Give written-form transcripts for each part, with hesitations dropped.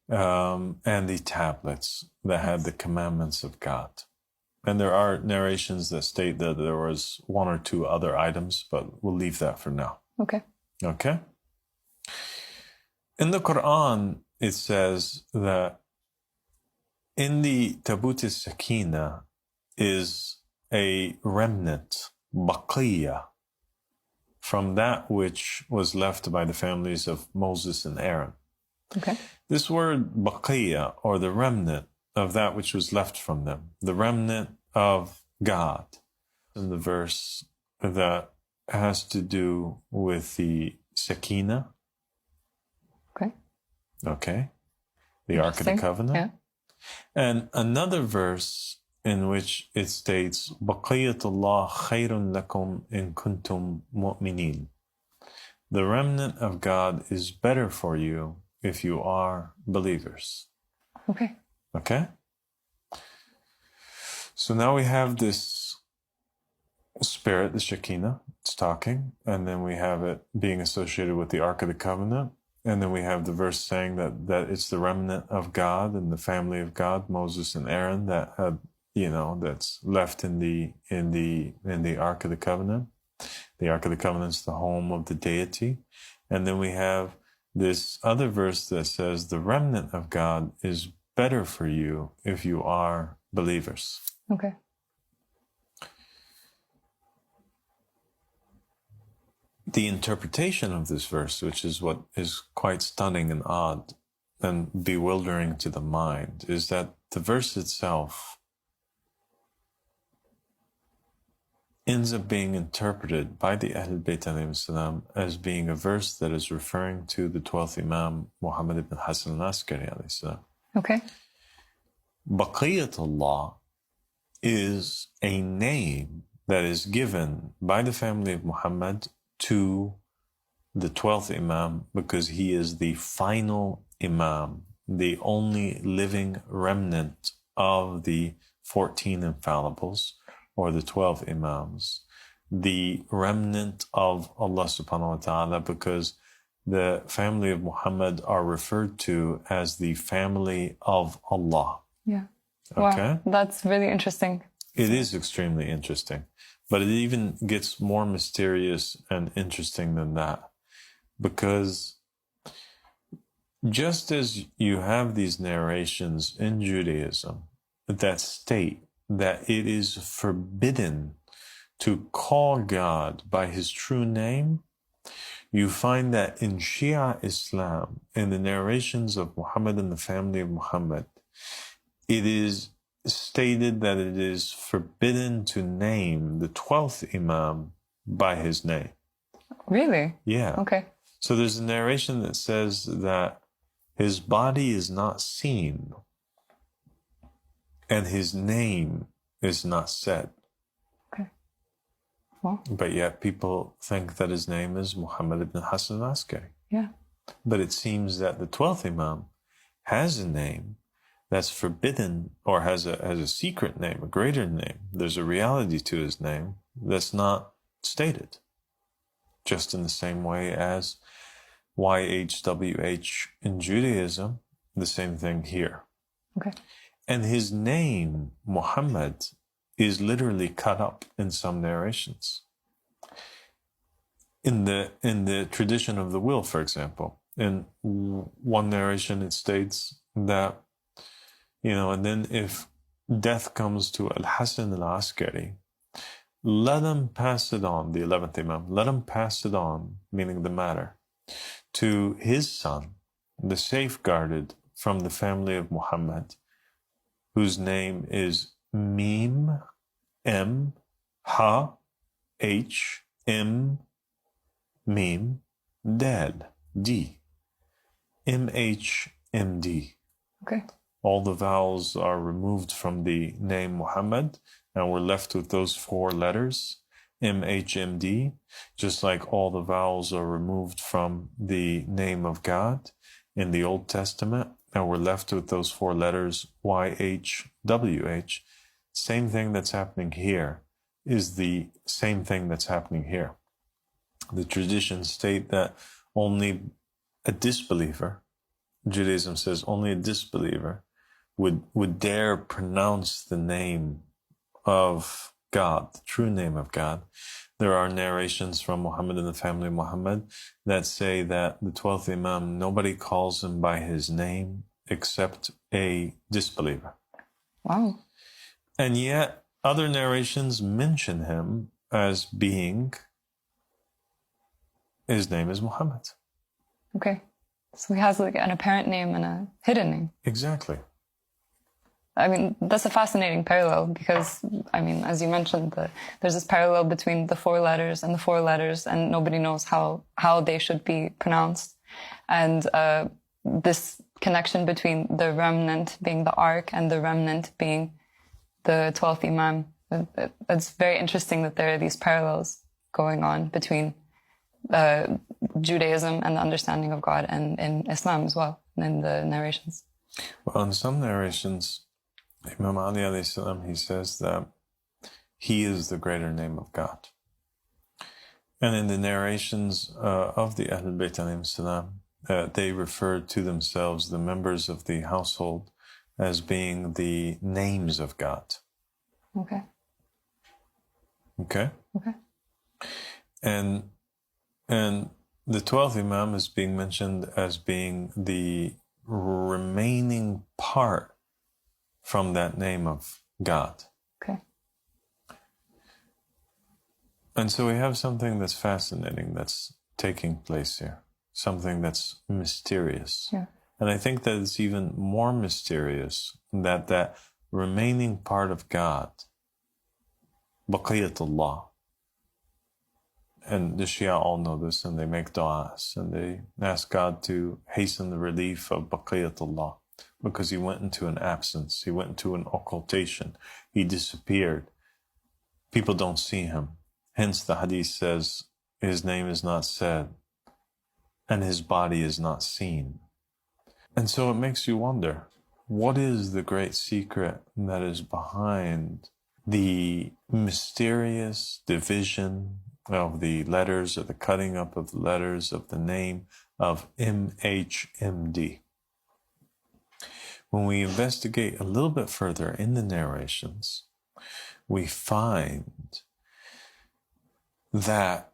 and the tablets that had the commandments of God. And there are narrations that state that there was one or two other items, but we'll leave that for now. Okay. Okay? In the Quran, it says that in the Tabut al-Sakina is a remnant, baqiyya, from that which was left by the families of Moses and Aaron. Okay. This word baqiyya, or the remnant of that which was left from them, the remnant of God, in the verse that has to do with the Sakina. Okay. Okay. The Ark of the Covenant. Yeah. And another verse in which it states, Baqiyatullah khayrun lakum in kuntum mu'minin. The remnant of God is better for you if you are believers. Okay. Okay? So now we have this spirit, the Shekinah, it's talking, and then we have it being associated with the Ark of the Covenant, and then we have the verse saying that it's the remnant of God and the family of God, Moses and Aaron, that had, that's left in the Ark of the Covenant. The Ark of the Covenant is the home of the deity. And then we have this other verse that says the remnant of God is better for you if you are believers. Okay. The interpretation of this verse, which is what is quite stunning and odd and bewildering to the mind, is that the verse itself ends up being interpreted by the Ahlul Bayt alayhim salam as being a verse that is referring to the 12th Imam, Muhammad ibn Hassan al-Askari alayhi salam. Okay. Baqiyatullah is a name that is given by the family of Muhammad to the 12th Imam because he is the final Imam, the only living remnant of the 14 infallibles or the 12 Imams, the remnant of Allah subhanahu wa ta'ala, because the family of Muhammad are referred to as the family of Allah. Yeah. Okay? Wow, that's really interesting. It is extremely interesting, but it even gets more mysterious and interesting than that, because just as you have these narrations in Judaism that state that it is forbidden to call God by his true name, you find that in Shia Islam, in the narrations of Muhammad and the family of Muhammad, it is stated that it is forbidden to name the 12th Imam by his name. Really? Yeah. Okay. So there's a narration that says that his body is not seen and his name is not said. Okay. Well. But yet people think that his name is Muhammad ibn Hassan al-Askari. Yeah. But it seems that the 12th Imam has a name that's forbidden, or has a secret name, a greater name. There's a reality to his name that's not stated. Just in the same way as YHWH in Judaism, the same thing here. Okay. And his name, Muhammad, is literally cut up in some narrations. In the tradition of the will, for example, in one narration it states that, and then if death comes to Al-Hasan al-Askari, let him pass it on, the 11th Imam, let him pass it on, meaning the matter, to his son, the safeguarded from the family of Muhammad, whose name is Mim, M, Ha, H, M, Mim, Dal, D, MHMD. Okay. All the vowels are removed from the name Muhammad, and we're left with those four letters, MHMD, just like all the vowels are removed from the name of God in the Old Testament, and we're left with those four letters, YHWH. Same thing that's happening here is the same thing that's happening here. The traditions state that only a disbeliever Judaism says only a disbeliever would dare pronounce the name of God, the true name of God. There are narrations from Muhammad and the family of Muhammad that say that the 12th Imam, nobody calls him by his name except a disbeliever. Wow. And yet other narrations mention him as being, his name is Muhammad. Okay. So he has like an apparent name and a hidden name. Exactly. I mean, that's a fascinating parallel because, I mean, as you mentioned, there's this parallel between the 4 letters and the 4 letters, and nobody knows how they should be pronounced. And this connection between the remnant being the ark and the remnant being the 12th Imam. It's very interesting that there are these parallels going on between Judaism and the understanding of God and in Islam as well, in the narrations. Well, in some narrations, Imam Ali alayhi salam, he says that he is the greater name of God. And in the narrations of the Ahlul Bayt alayhi salam, they refer to themselves, the members of the household, as being the names of God. Okay. Okay? Okay. And the 12th Imam is being mentioned as being the remaining part from that name of God. Okay. And so we have something that's fascinating that's taking place here, something that's mysterious. Yeah. And I think that it's even more mysterious that that remaining part of God, Baqiyatullah, and the Shia all know this, and they make du'as, and they ask God to hasten the relief of Baqiyatullah, because he went into an absence, he went into an occultation, he disappeared. People don't see him. Hence the hadith says, his name is not said, and his body is not seen. And so it makes you wonder, what is the great secret that is behind the mysterious division of the letters, or the cutting up of the letters of the name of MHMD? When we investigate a little bit further in the narrations, we find that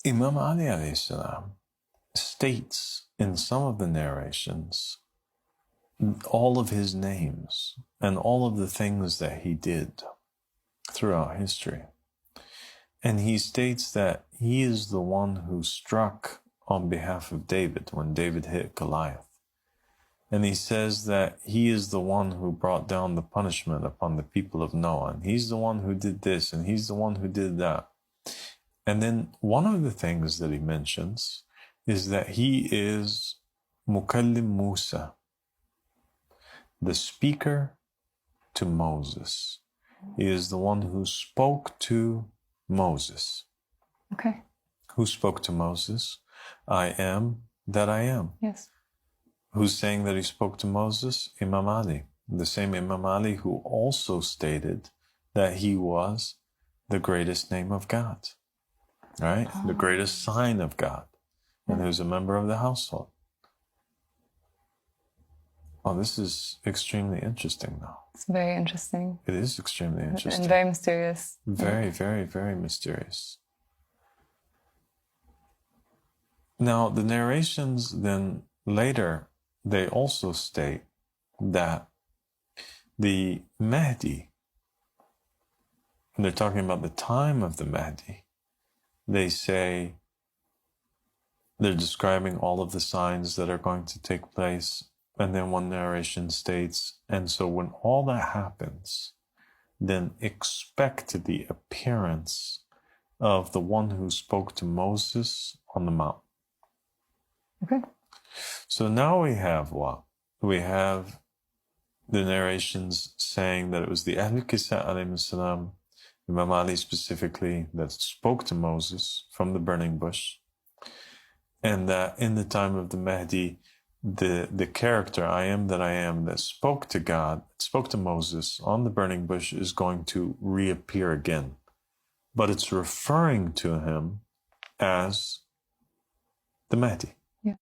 Imam Ali alayhi salam states in some of the narrations all of his names and all of the things that he did throughout history. And he states that he is the one who struck on behalf of David when David hit Goliath. And he says that he is the one who brought down the punishment upon the people of Noah. And he's the one who did this, and he's the one who did that. And then one of the things that he mentions is that he is Mukallim Musa, the speaker to Moses. He is the one who spoke to Moses. Okay. Who spoke to Moses? I am that I am. Yes. Who's saying that he spoke to Moses? Imam Ali. The same Imam Ali who also stated that he was the greatest name of God. Right? Oh. The greatest sign of God. And who's a member of the household. Oh, this is extremely interesting now. It's very interesting. It is extremely interesting. And very mysterious. Very, very, very mysterious. Now, the narrations then later, they also state that the Mahdi, when they're talking about the time of the Mahdi, they say, they're describing all of the signs that are going to take place. And then one narration states, and so when all that happens, then expect the appearance of the one who spoke to Moses on the mount. Okay. So now we have what? We have the narrations saying that it was the Ahlul Kisa alayhi salam, Imam Ali specifically, that spoke to Moses from the burning bush. And that in the time of the Mahdi, the character, I am that I am, that spoke to God, spoke to Moses on the burning bush, is going to reappear again. But it's referring to him as the Mahdi.